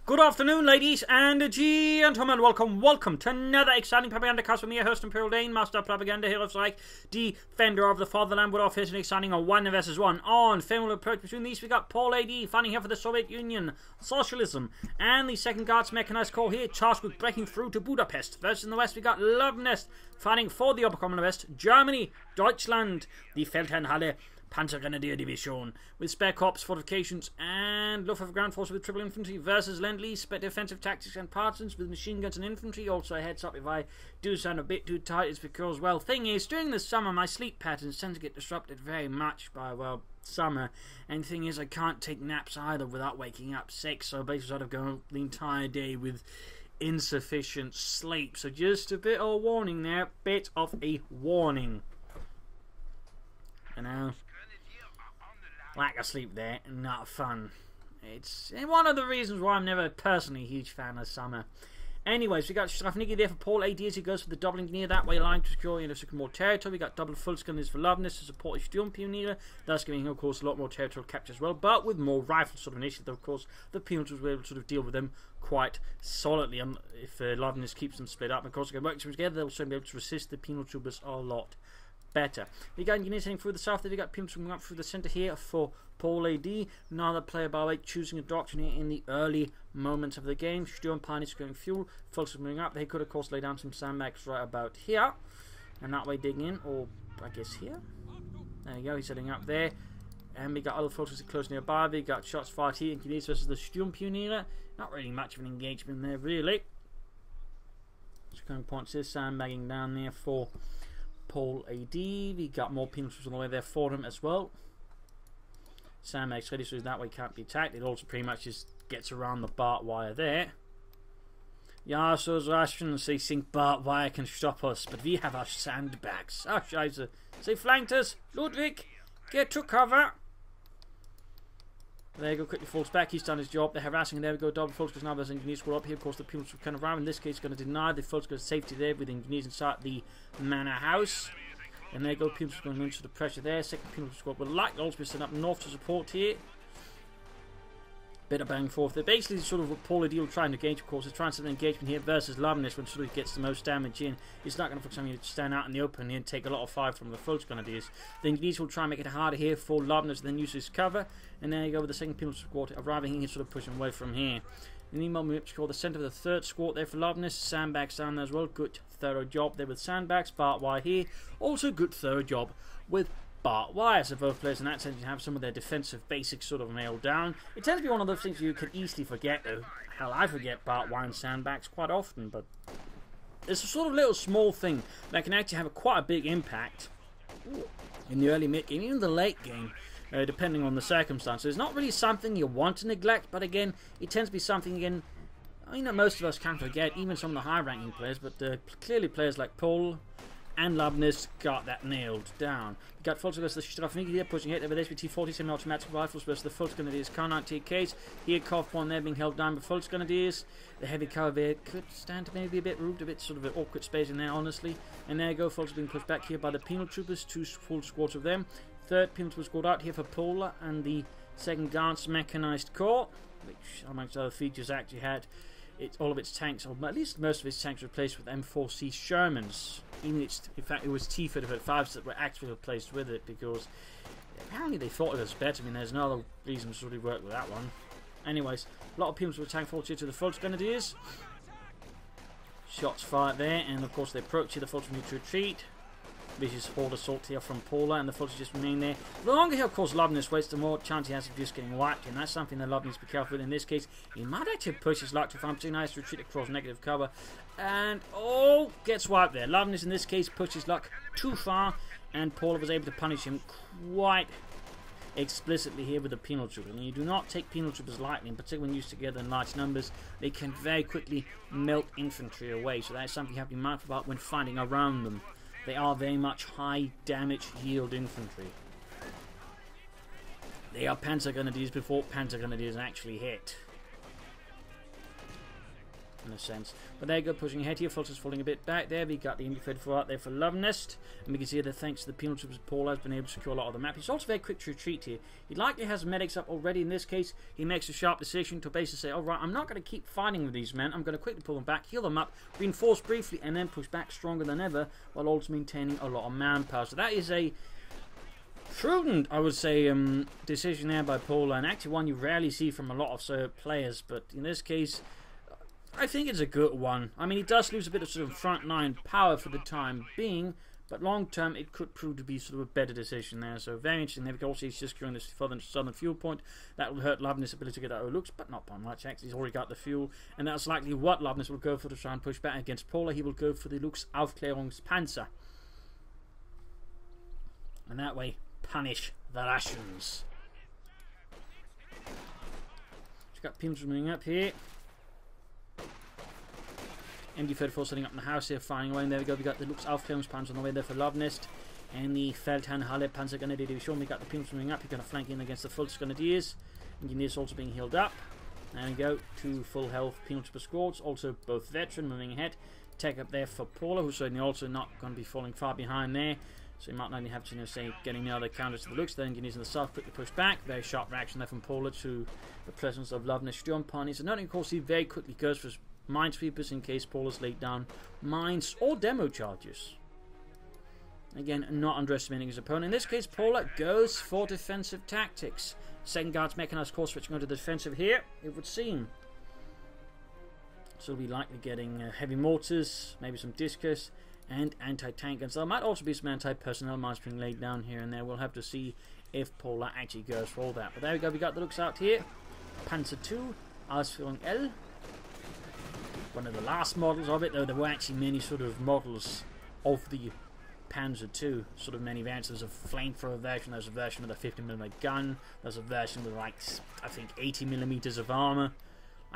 Good afternoon, ladies and gentlemen. Welcome to another exciting Propagandacast with me, your host, Paul.A.D, Master of Propaganda, Hero of Strike, Defender of the Fatherland. We're off here to an exciting 1 vs 1 on favorable approach. Between these, we got Paul.A.D fighting here for the Soviet Union, Socialism, and the Second Guards Mechanized Corps here, charged with breaking through to Budapest. Versus in the West, we got Luvnest fighting for the Upper Commonwealth, Germany, Deutschland, the Feldherrnhalle, Panther Grenadier Division with spare corps, fortifications, and Luftwaffe ground force with triple infantry versus Lend-Lease, spare defensive tactics and partisans with machine guns and infantry. Also, a heads up if I do sound a bit too tight, it's because, well, thing is, during the summer my sleep patterns tend to get disrupted very much by, well, summer, and the thing is I can't take naps either without waking up sick, so basically sort of go the entire day with insufficient sleep. So just a bit of a warning there, bit of a warning. You know, lack of sleep there, not fun. It's one of the reasons why I'm never personally a huge fan of summer. Anyways, we got Strafniki there for Paul.A.D as he goes for the double engineer that way, allowing to secure more territory. We got double full skirmishes for Luvnest to support his Sturmpioniere, thus giving him, of course, a lot more territorial capture as well, but with more rifle sort of initiative. Of course, the Peons will be able to sort of deal with them quite solidly if Luvnest keeps them split up. Of course, if they work together, they'll also be able to resist the penal troopers a lot better. We got engineers heading through the south. There we got Pimps coming up through the centre here for Paul.A.D. Another player by the way choosing a doctrine here in the early moments of the game. Sturm Pioneers going fuel. Folks are moving up. They could of course lay down some sandbags right about here, and that way dig in, or I guess here. There you go. He's heading up there, and we got other folks close nearby. We got shots fired here. Engineers versus the Sturmpioniere. Not really much of an engagement there, really. Going points here. Sandbagging down there for Paul.A.D. We got more penal troops on the way there for him as well. Sandbags ready, so that way can't be attacked. It also pretty much just gets around the barbed wire there. Yeah, so Russians, they think barbed wire can stop us, but we have our sandbags. Ah, scheiße. They flanked us. Ludwig, get to cover. There you go, quickly falls back. He's done his job. They're harassing, and there we go. Double Fulskers now. There's engineers squad up here. Of course, the people will kind of around. In this case, going to deny the Fulskers safety there with engineers inside the manor house. And there you go. People going into the pressure there. Second people squad will likely also be sent up north to support here. Bit of bang forth. They're basically sort of what Paul.A.D will try and engage, of course. They're trying to set an engagement here versus Luvnest when sort of gets the most damage in. He's not going to focus on you to stand out in the open here and take a lot of fire from the Fulks Grenadiers. The engineers will try and make it harder here for Luvnest, then use his cover. And there you go with the second penal squad arriving here, sort of pushing away from here. And meanwhile, we score the centre of the third squad there for Luvnest. Sandbags down there as well. Good thorough job there with sandbags. Barbed wire here. Also good thorough job with barbed wire. So both players in that sense have some of their defensive basics sort of nailed down. It tends to be one of those things you could easily forget though. Hell, I forget barbed wire and sandbags quite often, but it's a sort of little small thing that can actually have quite a big impact in the early mid game, even the late game. Depending on the circumstances. It's not really something you want to neglect, but again, it tends to be something, again, I mean, that most of us can forget, even some of the high-ranking players, but clearly players like Paul and Luvnest got that nailed down. We got Fulks versus the Strafniki here, pushing it over the SBT-40 semi-automatic rifles versus the Fulks Grenadiers Kar-90Ks. Here, Kof one there being held down by Fulks Grenadiers. The heavy cover there could stand to maybe a bit rude, a bit sort of an awkward space in there, honestly. And there you go, Fulks being pushed back here by the penal troopers, 2 full squads of them. Third penal was scored out here for Paul and the Second Guards Mechanized Corps, which amongst other features actually had all of its tanks, or at least most of its tanks, replaced with M4C Shermans. Even in fact, it was T-35s that were actually replaced with it because apparently they thought it was better. I mean, there's no other reason to really work with that one. Anyways, a lot of penals were tank forward here to the Fulks Grenadiers. Shots fired there, and of course they approach here. The Fulks need to retreat. Vicious horde assault here from Paula, and the Fulks just remain there. The longer he, of course, Luvnest waits, the more chance he has of just getting whacked, and that's something that Luvnest needs to be careful with. In this case, he might actually push his luck to find pretty nice retreat across negative cover, and oh, gets wiped there. Luvnest in this case pushed his luck too far, and Paula was able to punish him quite explicitly here with the penal troopers. And you do not take penal troopers lightly, and particularly when used together in large numbers, they can very quickly melt infantry away. So that is something you have to be mindful about when fighting around them. They are very much high damage yield infantry. They are Panther Grenadiers before Panther Grenadiers actually hit. in a sense. But there you go, pushing ahead here. Fulton's falling a bit back there. We got the MD34 out there for Luvnest. And we can see that thanks to the penal troops, Paul has been able to secure a lot of the map. He's also very quick to retreat here. He likely has medics up already. In this case, he makes a sharp decision to basically say, alright, I'm not going to keep fighting with these men. I'm going to quickly pull them back, heal them up, reinforce briefly, and then push back stronger than ever, while also maintaining a lot of manpower. So that is a prudent, I would say, decision there by Paul, and actually one you rarely see from a lot of players, but in this case, I think it's a good one. I mean, he does lose a bit of sort of frontline power for the time being, but long term it could prove to be sort of a better decision there. So very interesting. There we can also see he's just securing this southern fuel point. That will hurt Luvnest's ability to get out of looks, but not by much. Actually, he's already got the fuel, and that's likely what Luvnest will go for to try and push back against Paul. He will go for the Lux-Aufklärungspanzer, and that way punish the Russians. We've got Panther moving up here. MD34 setting up in the house here, firing away, and there we go. We got the Lux-Aufklärungspanzer on the way there for Luvnest, and the Feldherrn-Halle Panzergrenadier Division. We got the Panther moving up. He's going to flank in against the Volksgrenadiers. Engineers also being healed up. There we go. 2 full health Panther squads, also both veteran, moving ahead. Tech up there for Paula, who's certainly also not going to be falling far behind there. So you might not only have to, say, getting the other counters to the looks. The engineers in the south quickly push back. Very sharp reaction there from Paula to the presence of Luvnest Sturmpanies. And noting, of course, he very quickly goes for his minesweepers in case Paula's laid down mines or demo charges. Again, not underestimating his opponent. In this case, Paula goes for defensive tactics. Second guard's mechanized course switching onto the defensive here, it would seem. So we'll be likely getting heavy mortars, maybe some discus, and anti-tank guns. There might also be some anti-personnel mines being laid down here and there. We'll have to see if Paula actually goes for all that. But there we go, we got the looks out here. Panther 2, Ausführung L. One of the last models of it, though there were actually many sort of models of the Panzer 2, sort of many variants. There's a flamethrower version, there's a version with a 50mm gun, there's a version with like, I think 80mm of armor.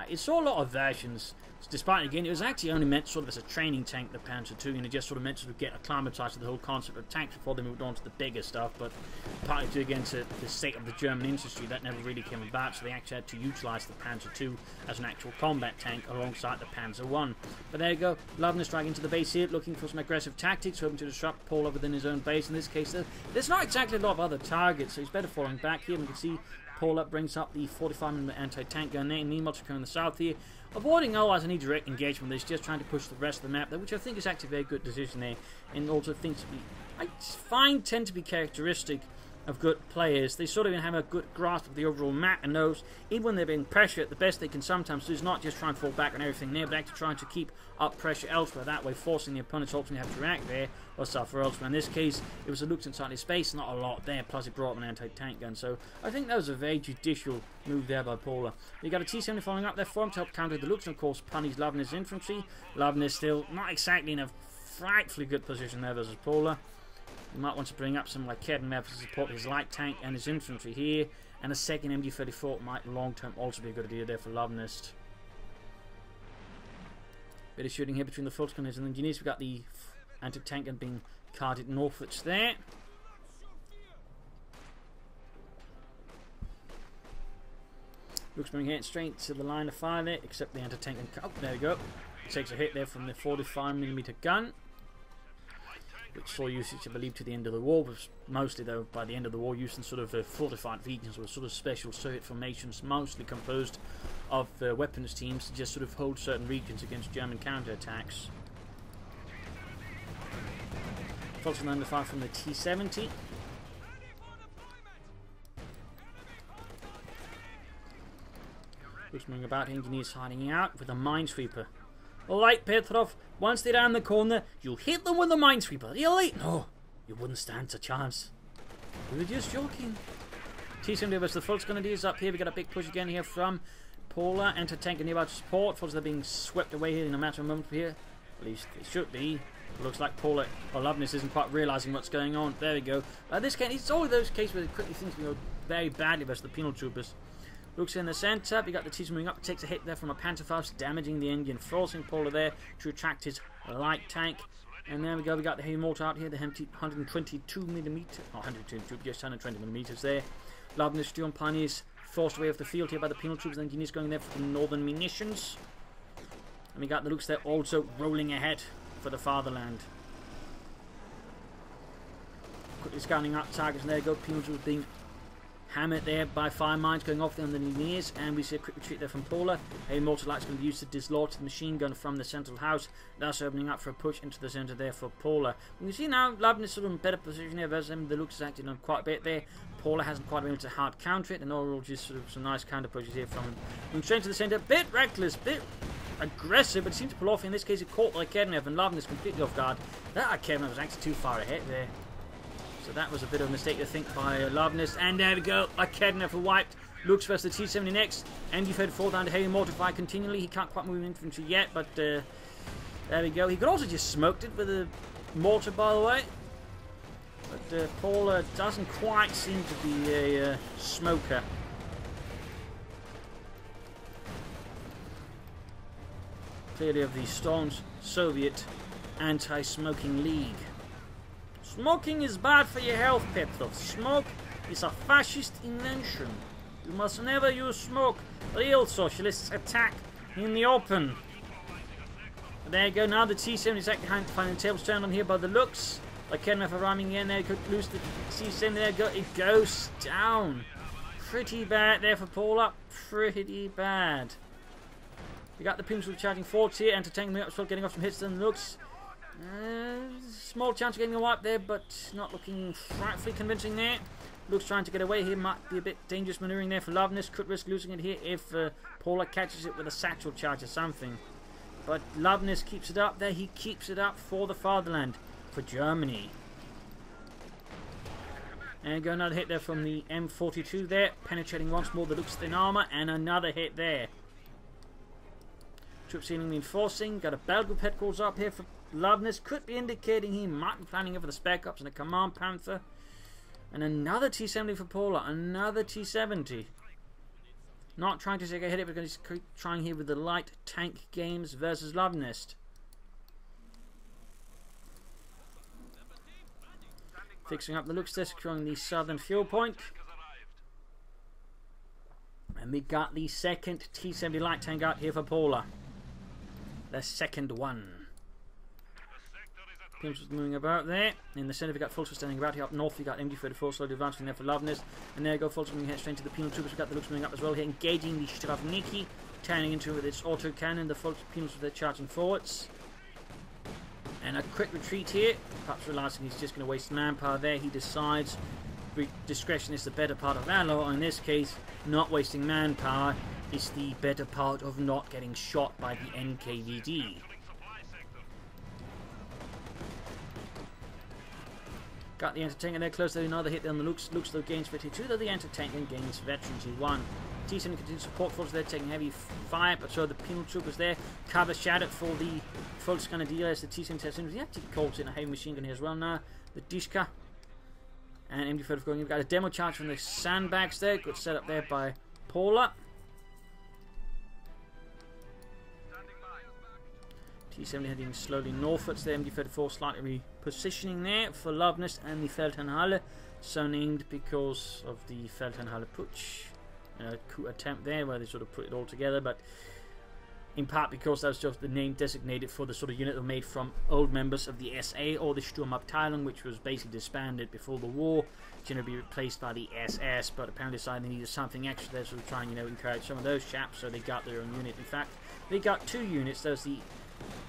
It saw a lot of versions, despite, again, it was actually only meant sort of as a training tank, the Panther 2, and it just sort of meant to get acclimatized to the whole concept of tanks before they moved on to the bigger stuff, but partly due again to the state of the German industry, that never really came about, so they actually had to utilize the Panther 2 as an actual combat tank alongside the Panzer 1. But there you go, Luvnest dragging into the base here, looking for some aggressive tactics, hoping to disrupt Paula within his own base. In this case, there's not exactly a lot of other targets, so he's better falling back here. And you can see Paula brings up the 45mm anti-tank gun there, and meanwhile securing the south here, avoiding otherwise any direct engagement. There's just trying to push the rest of the map there, which I think is actually a very good decision there, and also things to be, I find, tend to be characteristic of good players. They sort of have a good grasp of the overall map and knows even when they're being pressured, the best they can sometimes do is not just try and fall back on everything there, but actually trying to keep up pressure elsewhere, that way forcing the opponents ultimately have to react there or suffer elsewhere. In this case, it was a looked inside his space, not a lot there, plus he brought up an anti-tank gun, so I think that was a very judicial move there by Paula. You got a T-70 following up there for him to help counter the looks, and of course punish Luvnest's infantry. Luvnest still not exactly in a frightfully good position there versus Paula. You might want to bring up some like Kerdenmeer to support his light tank and his infantry here, and a second MD34 might long term also be a good idea there for Luvnest. Bit of shooting here between the Volksgrenadiers and the engineers. We've got the anti-tank gun being carted northwards there. Looks bring it straight to the line of fire there, except the anti-tank gun. Oh, there we go. Takes a hit there from the 45mm gun, which saw usage, I believe, to the end of the war, was mostly, though, by the end of the war, used in sort of fortified regions with sort of special Soviet formations, mostly composed of weapons teams to just sort of hold certain regions against German counterattacks. Following under fire from the T-70. Looks moving about, engineers hiding out with a minesweeper. Alright, Petrov, once they're around the corner, you hit them with the minesweeper. Really? No, you wouldn't stand a chance. We were just joking. T-70 versus the Volksgrenadiers up here. We got a big push again here from Paula. Anti-tank and nearby support. They're being swept away here in a matter of moments here. At least it should be. It looks like Paula or Luvnest isn't quite realizing what's going on. There we go. This case, it's always those cases where quickly things can go very badly versus the penal troopers. Looks in the centre, we got the T moving up, takes a hit there from a Panther Faust, damaging the engine, forcing Paula there to retract his light tank. And there we go, we got the heavy mortar out here, the 122mm, not 122, just 120mm there. Luvnest Sturmpanies forced away off the field here by the penal troops, and engineers going there for the northern munitions. And we got the Lukes there also rolling ahead for the fatherland. Quickly scanning up targets, and there you go. Penal Troopers being hammered there by fire mines going off there on the knees, and we see a quick retreat there from Paul.A.D. A mortar light's going to be used to dislodge the machine gun from the central house, thus opening up for a push into the centre there for Paul.A.D. You can see now Luvnest sort of in better position here versus him. The Lukes has acted on quite a bit there. Paul.A.D. hasn't quite been able to hard counter it, and all just sort of some nice counter pushes here from him. Moving straight to the centre, bit reckless, bit aggressive, but it seemed to pull off. In this case, it caught Akednev, and Luvnest completely off guard. That Akednev was actually too far ahead there. So that was a bit of a mistake, I think, by Luvnest. And there we go. Akednev wiped. Lukes versus the T-70 next. MG-34 down to heavy mortar fire continually. He can't quite move infantry yet, but there we go. He could also just smoked it with a mortar, by the way. But Paul doesn't quite seem to be a smoker. Clearly of the staunch Soviet anti-smoking league. Smoking is bad for your health, Petrov. Smoke is a fascist invention. You must never use smoke. Real socialists attack in the open. But there you go. Now the T-70 is actually finding tables turned on here by the Lukes. Akednev rhyming in there. Could lose the T-70. There you go. It goes down. Pretty bad there for Paul.A.D. Pretty bad. We got the Pimps charging forwards here. Entertaining me up as well, getting off some hits to the Lukes. Small chance of getting a wipe there, but not looking frightfully convincing there. Lukes trying to get away here. Might be a bit dangerous maneuvering there for Luvnest. Could risk losing it here if Paul.A.D. catches it with a satchel charge or something. But Luvnest keeps it up there. He keeps it up for the fatherland, for Germany. And go another hit there from the M42 there. Penetrating once more the Lukes' thin armour. And another hit there. Troops seemingly enforcing. Got a battle group headquarters up here for Luvnest. Could be indicating he might be planning for the spec ops and a command Panther. And another T-70 for Paul.A.D. Another T-70. Not trying to take a hit, but going to keep trying here with the light tank games versus Luvnest. Fixing up the Lukes there, securing the southern fuel point. And we got the second T-70 light tank out here for Paul.A.D. The second one. Pimps was moving about there. In the centre we got Fulcher standing about here. Up north we got MG-34 slowly advancing there for Luvnest. And there you go, Fulcher moving straight to the penal troopers. We got the Lukes moving up as well here, engaging the Stravniki, turning into with its autocannon. The Fulcher penals they're charging forwards. And a quick retreat here. Perhaps realising he's just going to waste manpower there. He decides discretion is the better part of valor. In this case, not wasting manpower is the better part of not getting shot by the NKVD. Got the anti-tank and they're close. There's another hit there on the Lukes. Lukes though gains 52, though the anti-tank then gains veteran T1. T-70 continues support forces there, taking heavy fire, but so the penal troopers there cover shattered for the Fulch kind of deal as the T-70 has he actually calls in a heavy machine gun here as well now. The Dishka and MD-35 going in. We've got a demo charge from the sandbags there. Good setup there by Paul.A.D. T-70 heading slowly northwards there. MD-34 slightly repositioning there for Luvnest and the Feldherrnhalle, so named because of the Feldherrnhalle Putsch coup attempt there, where they sort of put it all together, but in part because that was just the name designated for the sort of unit that were made from old members of the SA or the Sturmabteilung, which was basically disbanded before the war, generally be replaced by the SS, but apparently decided they needed something extra there, so they're trying, encourage some of those chaps, so they got their own unit. In fact, they got two units. There's the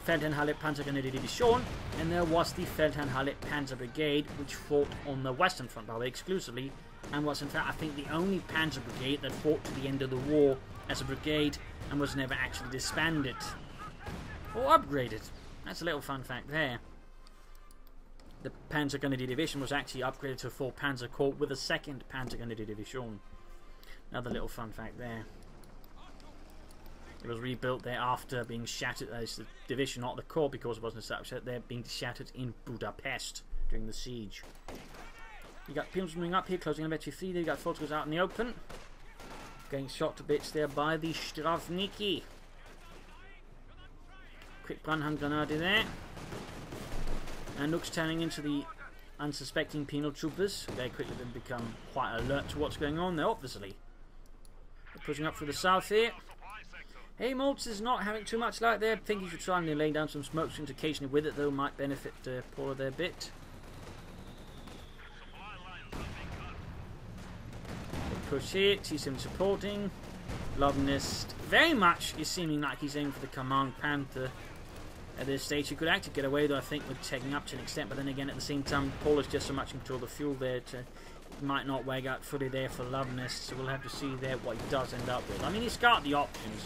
Feldherrnhalle Panzergrenadier-Division, and there was the Feldherrnhalle Panzer Brigade, which fought on the Western Front, by the way, exclusively, and was in fact, I think, the only Panzer Brigade that fought to the end of the war as a brigade and was never actually disbanded or upgraded. That's a little fun fact there. The Panzergrenadier Division was actually upgraded to a full Panzer Corps with a second Panzergrenadier Division. Another little fun fact there. It was rebuilt there after being shattered as the division, not the corps, because it wasn't established there, being shattered in Budapest during the siege. You got Pimps moving up here, closing on Metri 3. You got Fulchers out in the open. Getting shot to bits there by the Stravniki. Quick Brandhandgranate there. And Lukes turning into the unsuspecting penal troopers. Very quickly then become quite alert to what's going on there, obviously. They're pushing up through the south here. Hey, Maltz is not having too much light there. I think he should try and lay down some smoke screens occasionally with it, though might benefit Paul there a bit. Push here, T7 supporting. Luvnest very much is seeming like he's aiming for the command Panther at this stage. He could actually get away, though, I think, with taking up to an extent, but then again, at the same time, Paul is just so much in control of the fuel there to might not wag out fully there for Luvnest, so we'll have to see there what he does end up with. I mean, he's got the options.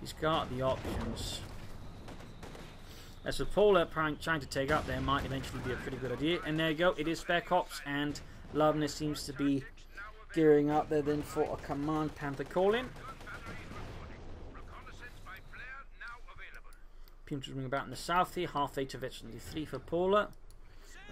He's got the options. As for Paul trying to take up there might eventually be a pretty good idea. And there you go, it is Spec Ops, and Luvnest seems to be gearing up there then for a command Panther call-in. Panther moving about in the south here, halfway to veteran 3 for Paula.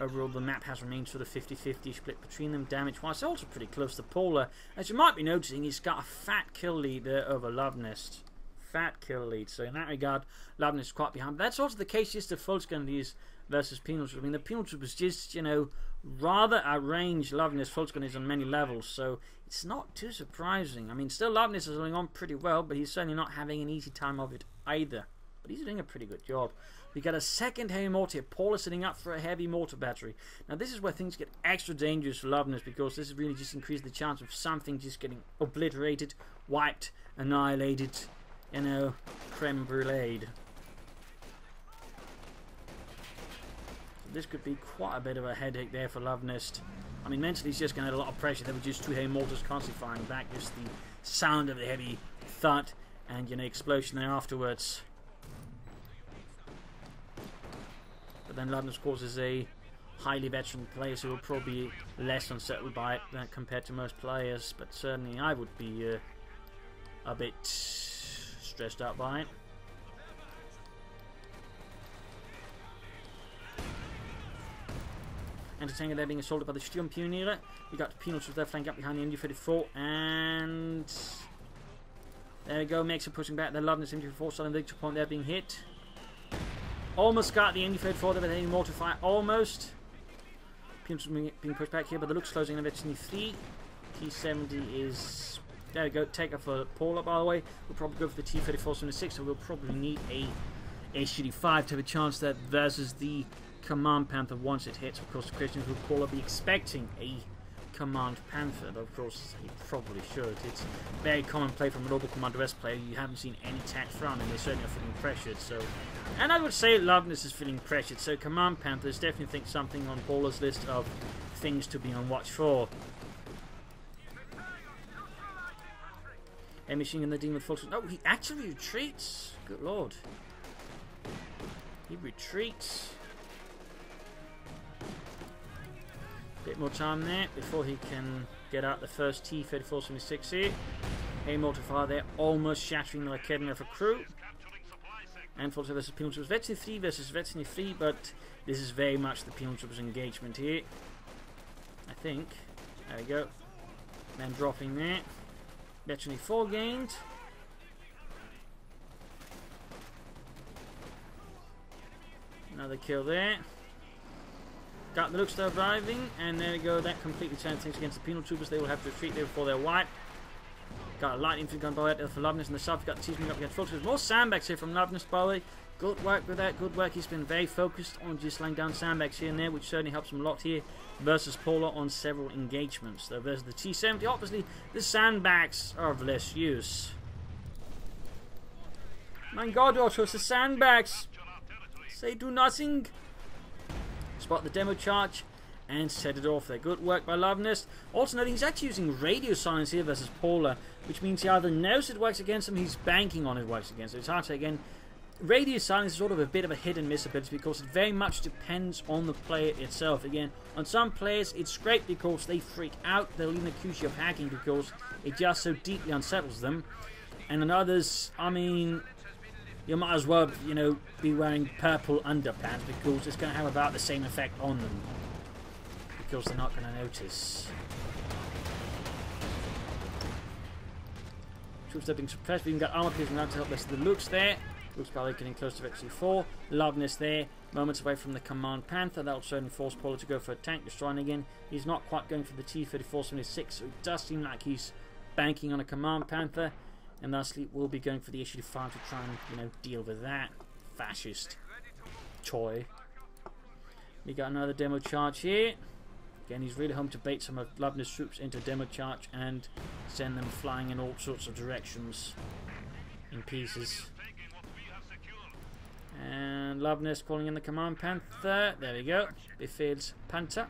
Overall, the map has remained sort of 50-50 split between them damage-wise. Also pretty close to Paula. As you might be noticing, he's got a fat kill lead there over Luvnest. Fat kill lead. So in that regard, Luvnest is quite behind. But that's also the case just of Volksgundies versus Penal Troop. I mean, the Penal Troop was just, you know, rather outrange Luvnest. Volksgundies on many levels. So it's not too surprising. I mean, still Luvnest is going on pretty well, but he's certainly not having an easy time of it either. But he's doing a pretty good job. We got a second heavy mortar here. Paul is setting up for a heavy mortar battery. Now this is where things get extra dangerous for Luvnest, because this is really just increased the chance of something just getting obliterated, wiped, annihilated, you know, creme brulee. So this could be quite a bit of a headache there for Luvnest. I mean, mentally he's just going to have a lot of pressure. There were just 2 heavy mortars constantly firing back. Just the sound of the heavy thud and, you know, explosion there afterwards. But then Luvnest causes a highly veteran player, so will probably be less unsettled by it than compared to most players. But certainly I would be a bit stressed out by it. Entertainer there being assaulted by the Sturm Pioneer. We got Penal Troops there flanking up behind the MD-34, and there we go. Makes a pushing back. The Luvnest MD-34 starting the victory point there being hit. Almost got the MD-34 there with any mortar fire. Almost. Penal Troops being pushed back here, but the looks closing on veteran 3. T70 is. There we go. Take up for Paula, by the way. We'll probably go for the T-34-76, so we'll probably need a HGD-5 to have a chance there versus the Command Panther once it hits. Of course, the Christians will Paula be expecting a Command Panther, though of course he probably should. It's very common play from a Global Commander S player. You haven't seen any tact from, and they certainly are feeling pressured. So, and I would say Luvnest is feeling pressured. So Command Panthers definitely think something on Paula's list of things to be on watch for. A machine gun the Demon with full. Oh, he actually retreats. Good lord. He retreats. Bit more time there before he can get out the first T-34-76 here. A mortar fire there, almost shattering the Academy of a crew. And Fulton versus Penal Troops. Veteran 3 versus Veteran 3, but this is very much the Penal Troops engagement here. I think. There we go. Then dropping there. Veteran 4 gained. Another kill there. Got the looks they're arriving, and there we go. That completely turns things against the Penal Troopers. They will have to retreat there before they're wiped. Got a light infantry gun by that for Luvnest in the south. Got the team up against Fulton. More sandbags here from Luvnest, by the way. Good work with that. Good work. He's been very focused on just laying down sandbags here and there, which certainly helps him a lot here versus Paula on several engagements. Though versus the T-70, obviously the sandbags are of less use. My God, Otto, it's the sandbags. Say do nothing. Spot the demo charge and set it off there. Good work by Luvnest. Also noting he's actually using radio silence here versus Paula, which means he either knows it works against him, he's banking on it works against him. It's hard to say again. Radio silence is sort of a bit of a hit and miss ability because it very much depends on the player itself. Again, on some players it's great because they freak out, they'll even accuse you of hacking because it just so deeply unsettles them. And on others, I mean, you might as well, you know, be wearing purple underpants because it's going to have about the same effect on them. Because they're not going to notice. Troops are being suppressed. We've got armor piercing around to help rest of the looks there. Looks probably getting close to Veteran 4. Luvnest there. Moments away from the Command Panther. That'll certainly force Paula to go for a tank destroying again. He's not quite going for the T-34-76, so it does seem like he's banking on a Command Panther. And lastly, we'll be going for the issue 5 to try and, you know, deal with that fascist toy. We got another demo charge here. Again, he's really hoping to bait some of Luvnest's troops into demo charge and send them flying in all sorts of directions in pieces. And Luvnest calling in the command Panther. There we go. Befehls Panther.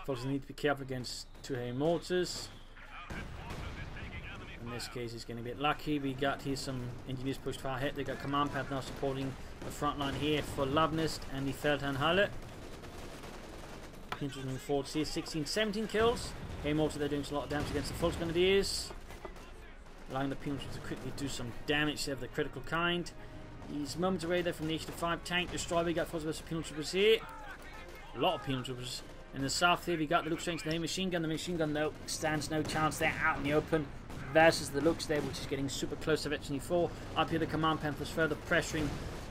Folks need to be careful against 2 heavy mortars. In this case, he's getting a bit lucky. We got here some engineers pushed far ahead. They got command Panther now supporting the front line here for Luvnest and the Feldherrnhalle. Moving forward here, 16, 17 kills. Heavy mortar, they're doing a lot of damage against the Volksgrenadiers, allowing the Penal Troopers to quickly do some damage of the critical kind. He's moments away there from the H-5 tank destroyer. We got Volksgrenadiers Penal Troopers here. A lot of Penal Troopers. In the south here, we got the Lux range, the heavy machine gun. The machine gun, though, stands no chance there out in the open versus the Lux there, which is getting super close to Veteran 4. Up here, the command Panther's further pressuring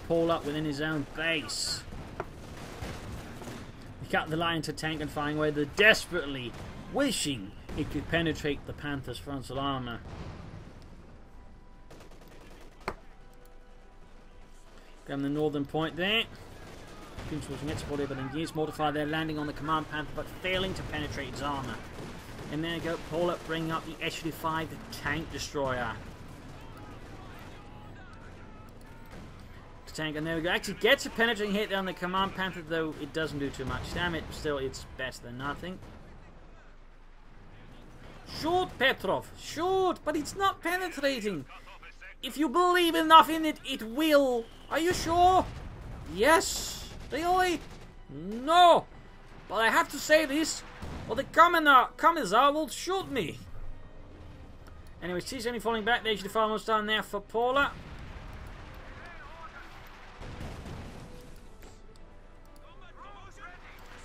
Paul up within his own base. We got the Lion to tank and firing away. They're desperately wishing it could penetrate the Panther's frontal armor. Got the northern point there. Controls and get supported by the engineers. Mortify there, landing on the command Panther, but failing to penetrate its armor. And there you go, Paul up, bringing up the SU-5 tank destroyer. The tank, and there we go. Actually gets a penetrating hit there on the command Panther, though it doesn't do too much damage. Still, it's better than nothing. Shoot, Petrov, shoot, but it's not penetrating. If you believe enough in it, it will. Are you sure? Yes. Really? No. But I have to say this, or the Commissar will shoot me. Anyway, T-70 falling back. There's the almost down there for Paula.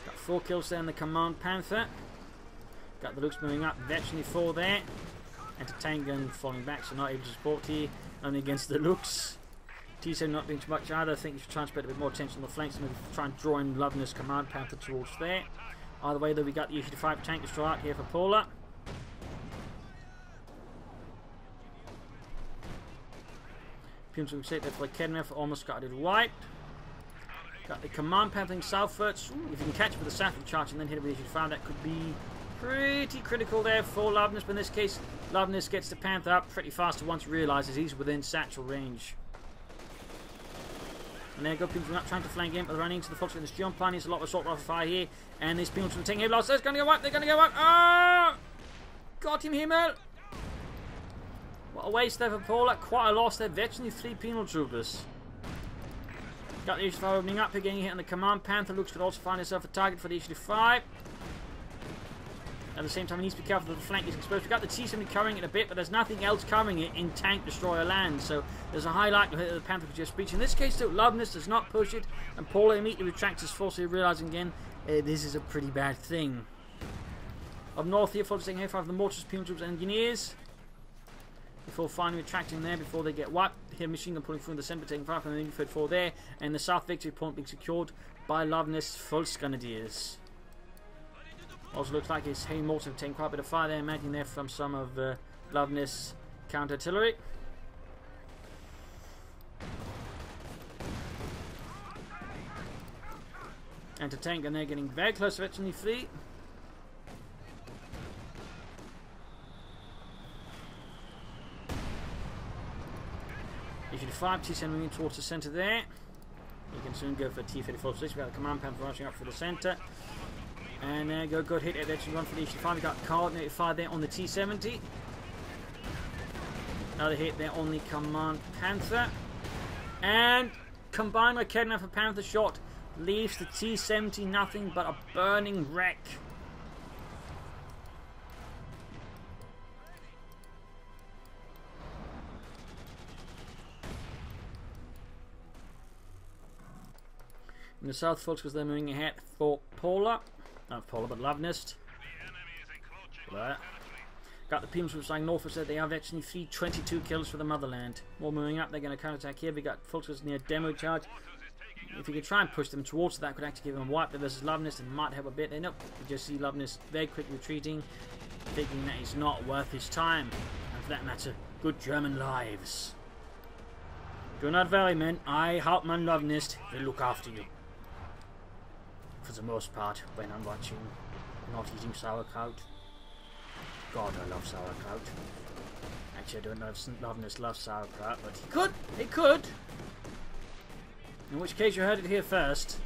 Got 4 kills there in the command Panther. Got the Lux moving up. Veteran 4 there. And the tank gun falling back, so not able to support here. Only against the Lux. T-70 not doing too much either. I think you should try and spread a bit more attention on the flanks and maybe try and draw in Luvnest's command Panther towards there. Either way, though, we got the SU-5 tank destroyer out here for Paula. Pums will set there for Kednev, almost got it wiped. Got the command Panther southwards. Ooh, if you can catch it with the southward charge and then hit it with the SU-5, that could be pretty critical there for Luvnest. But in this case, Luvnest gets the Panther up pretty fast once he realises he's within satchel range. And there you go, people not trying to flank in, but they're running into the Fox with this jump line. There's a lot of assault rifle fire here. And these people from taking heavy loss. They're going to go up, they're going to go up. Ah! Got him, Himmel. What a waste there for Paula. Quite a loss there. Veteran 3 penal troopers. Got the HU-5 opening up, getting hit on the command Panther. Looks could also find himself a target for the HU-5. At the same time, he needs to be careful that the flank is exposed. We've got the T-70 covering it a bit, but there's nothing else covering it in tank destroyer land. So there's a high likelihood that the Panther could just breach. In this case, though, Luvnest does not push it, and Paula immediately retracts his force here, realizing again this is a pretty bad thing. Up north here, focusing here, 5 of the mortars, penal troops, and engineers. Before finally retracting there, before they get wiped. Here, machine gun pulling through in the center, taking 5 from the Infed 4 there, and the south victory point being secured by Luvnest's Volksgrenadiers. Also looks like his heavy mortar taking quite a bit of fire there, imagine there from some of Luvnest's counter-artillery. And to tank, and they're getting very close to Veteran 3. T-5, T-7 moving towards the centre there. You can soon go for T-34 position. We've got the command Panther rushing up for the centre. And there you go, good hit at Veteran 1 for the T-5. We've got coordinated fire there on the T-70. Another hit there on the command Panther. And combined with Kednev for Panther shot, leaves the T-70 nothing but a burning wreck. In the south, folks, because they're moving ahead for Paula. Not Paula, but Luvnest. Got the Pims from flying north, said they have actually 22 kills for the motherland. More moving up, they're going to counterattack here. We got Fulters near demo charge. If you could try and push them towards that, could actually give them a wipe there versus Luvnest and might help a bit. Nope, you just see Luvnest very quickly retreating, thinking that it's not worth his time. And for that matter, good German lives. Do not worry, men. I, Hauptmann Luvnest, will look after you. For the most part, when I'm watching, not eating sauerkraut. God, I love sauerkraut. Actually, I don't know if Luvnest loves sauerkraut, but he could. He could. In which case, you heard it here first.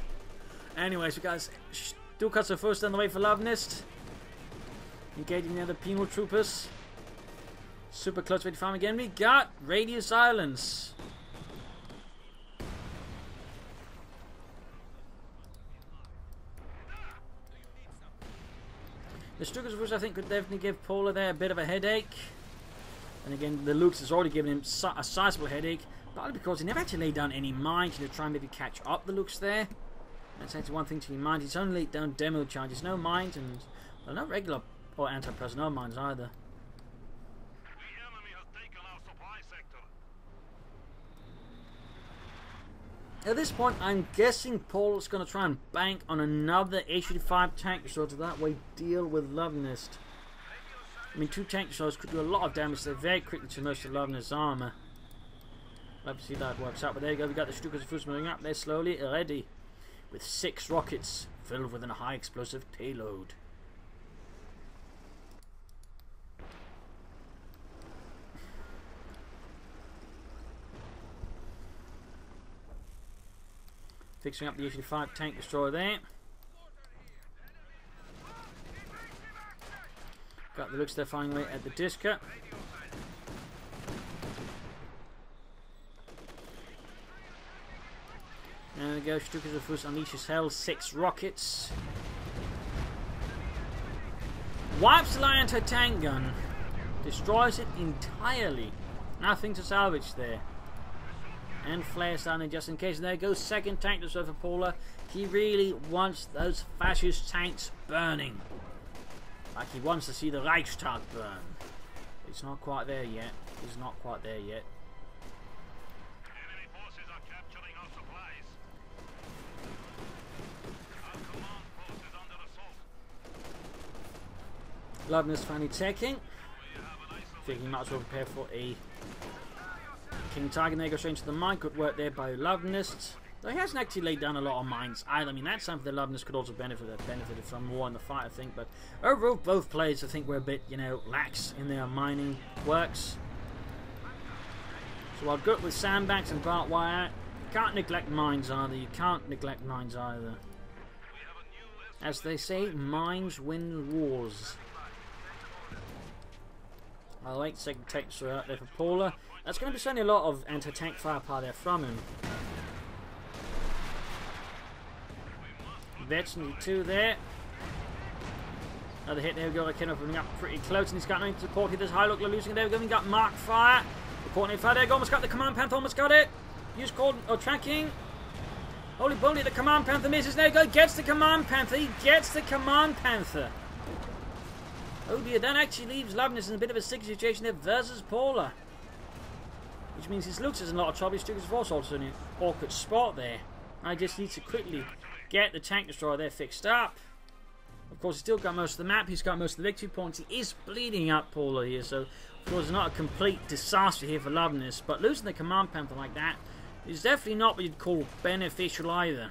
Anyways, you guys, still cuts are first on the way for Luvnest. Engaging the other penal troopers. Super close way to farm again. We got Radius Islands. The Stukas, which I think could definitely give Paul.A.D there a bit of a headache. And again, the Lux has already given him a sizable headache. Partly because he never actually laid down any mines to try and maybe catch up the Lux there. That's actually one thing to keep in mind. He's only laid down demo charges, no mines, and well, no regular or anti-personnel mines either. The enemy has taken our supply sector. At this point, I'm guessing Paul's going to try and bank on another H-85 tank destroyer to that way deal with Luvnest. I mean, 2 tank destroyers could do a lot of damage there very quickly to most of Luvnest's armor. Love to see that works out, but there you go. We got the Stukas first moving up there slowly, ready, with 6 rockets filled with a high explosive payload. Fixing up the H-85 tank destroyer there. Got the Lux there firing away at the Diska. And there we go, Stukas of Fus unleashes hell, 6 rockets. Wipes the anti-tank gun. Destroys it entirely. Nothing to salvage there. And flares down just in case. And there goes second tank destroyer for Paul.A.D. He really wants those fascist tanks burning. Like he wants to see the Reichstag burn. It's not quite there yet. It's not quite there yet. Enemy forces are capturing our supplies. Our command post is under assault. Luvnest finally taking. Thinking he might as well prepare for a King Tiger. There goes straight into the mine. Good work there by Luvnest. Though he hasn't actually laid down a lot of mines either. I mean, that's something that Luvnest could also benefited from more in the fight, I think. But overall, both players, I think, were a bit, you know, lax in their mining works. So while good with sandbags and barbed wire, you can't neglect mines either. You can't neglect mines either. As they say, mines win wars. I'll wait second tank destroyer out there for Paul.A.D. That's going to be certainly a lot of anti-tank firepower there from him. Veteran 2 there. Another hit, there we go. Kenner coming up pretty close, and he's got no support here. There's high look, losing. There we go. We got Mark fire. The coordinate fire there. Go, almost got the command Panther, almost got it. Use called or tracking. Holy bully, the command Panther misses. There we go. Gets the command Panther. He gets the command Panther. Oh dear, that actually leaves Luvnest in a bit of a sticky situation there versus Paul.A.D. Which means his Lux is in a lot of trouble. His Stukas is also in an awkward spot there. I just need to quickly get the tank destroyer there fixed up. Of course, he's still got most of the map. He's got most of the victory points. He is bleeding up Paul.A.D here, so of course it's not a complete disaster here for Luvnest. But losing the command Panther like that is definitely not what you'd call beneficial either.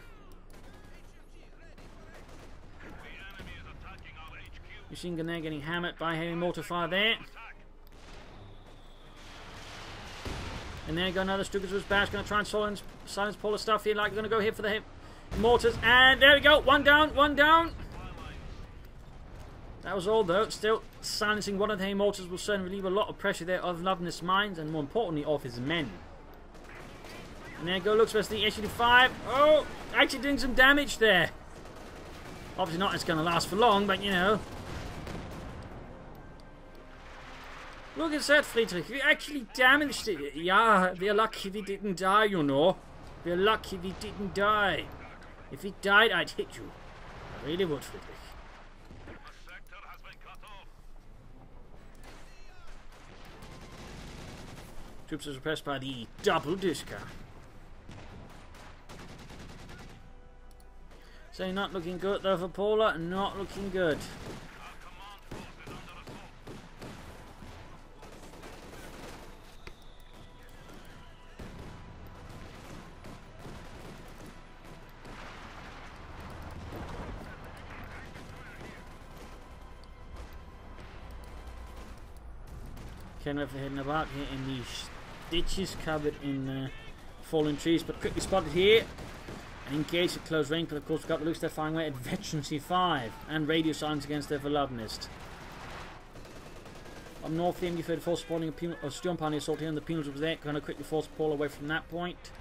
Machine gun there getting hammered by heavy mortar fire there. And there you go, another Stukas was bash. Going to try and silence Paul.A.D stuff here. Like, going to go here for the hit mortars. And there we go. One down, one down. That was all, though. Still, silencing one of the heavy mortars will certainly relieve a lot of pressure there of Luvnest's mines, and more importantly, of his men. And there you go. Looks for the H-85. Oh, actually doing some damage there. Obviously not it's going to last for long, but you know. Look at that, Friedrich. We actually damaged it. Yeah, we're lucky we didn't die, you know. We're lucky we didn't die. If we died, I'd hit you. I really would, Friedrich. Troops are suppressed by the double Diska. So not looking good though for Paul.A.D. Not looking good. Kind of heading about here in these ditches covered in fallen trees, but quickly spotted here and engaged at close range. But of course, we've got the looks they're firing away at veteran C5 and radio silence against there for Luvnest. Up north, the MD-34 spawning a penal, jump on the assault here, and the penals was there, going to quickly force Paul away from that point.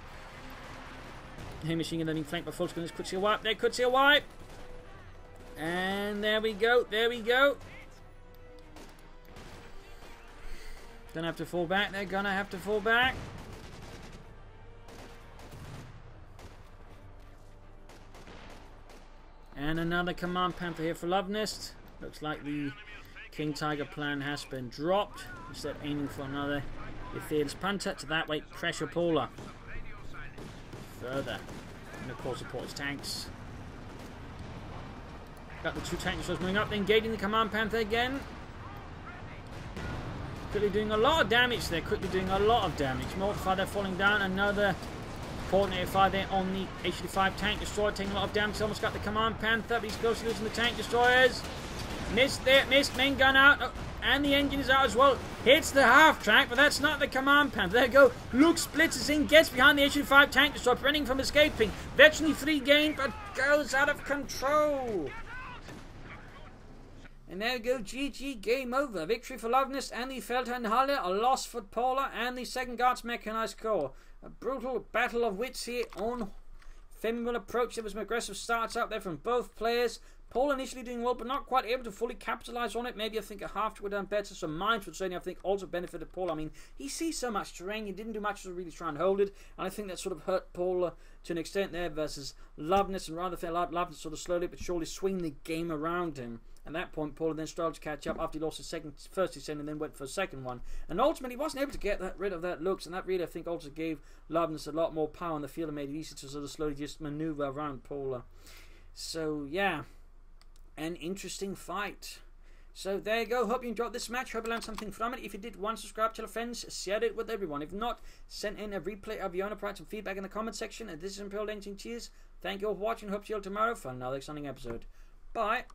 Here, machine gun being flanked by full screen. Could see a wipe. There, could see a wipe. And there we go. There we go. Gonna have to fall back. They're gonna have to fall back. And another command Panther here for Luvnest. Looks like the King Tiger plan has been dropped. Instead aiming for another Ethereal's Panther to that way pressure Paul.A.D. further. And of course support his tanks. Got the two tank destroyers moving up, engaging the command Panther again. Quickly doing a lot of damage there, quickly doing a lot of damage. Mortified there falling down, another important fire there on the H-85 tank destroyer, taking a lot of damage. He's almost got the command Panther, but he's close to losing the tank destroyers. Missed there, missed, main gun out, oh, and the engine is out as well. Hits the half track, but that's not the command Panther. There you go. Luke splits us in, gets behind the H-85 tank destroyer, preventing from escaping. Veteran 3 gained, but goes out of control. And there we go, GG, game over. Victory for Luvnest and the Feldherrnhalle, a loss for Paul.A.D. and the 2nd Guards Mechanized Corps. A brutal battle of wits here on Feminine approach. There was some aggressive starts out there from both players. Paul initially doing well, but not quite able to fully capitalize on it. Maybe I think a half would have done better. Some mines would certainly, I think, also benefited Paul. I mean, he sees so much terrain. He didn't do much to really try and hold it. And I think that sort of hurt Paul to an extent there versus Luvnest. And rather fell out Luvnest sort of slowly but surely swing the game around him. At that point, Paul then struggled to catch up after he lost his first descent and then went for a second one. And ultimately, he wasn't able to get rid of that looks. And that really, I think, also gave Luvnest a lot more power on the field and made it easy to sort of slowly just maneuver around Paul. So, yeah. An interesting fight. So there you go. Hope you enjoyed this match. Hope you learned something from it. If you did, subscribe, tell your friends, share it with everyone. If not, send in a replay of your own, provide some feedback in the comment section. And this is Imperial Dancing. Cheers. Thank you all for watching. Hope to see you all tomorrow for another exciting episode. Bye.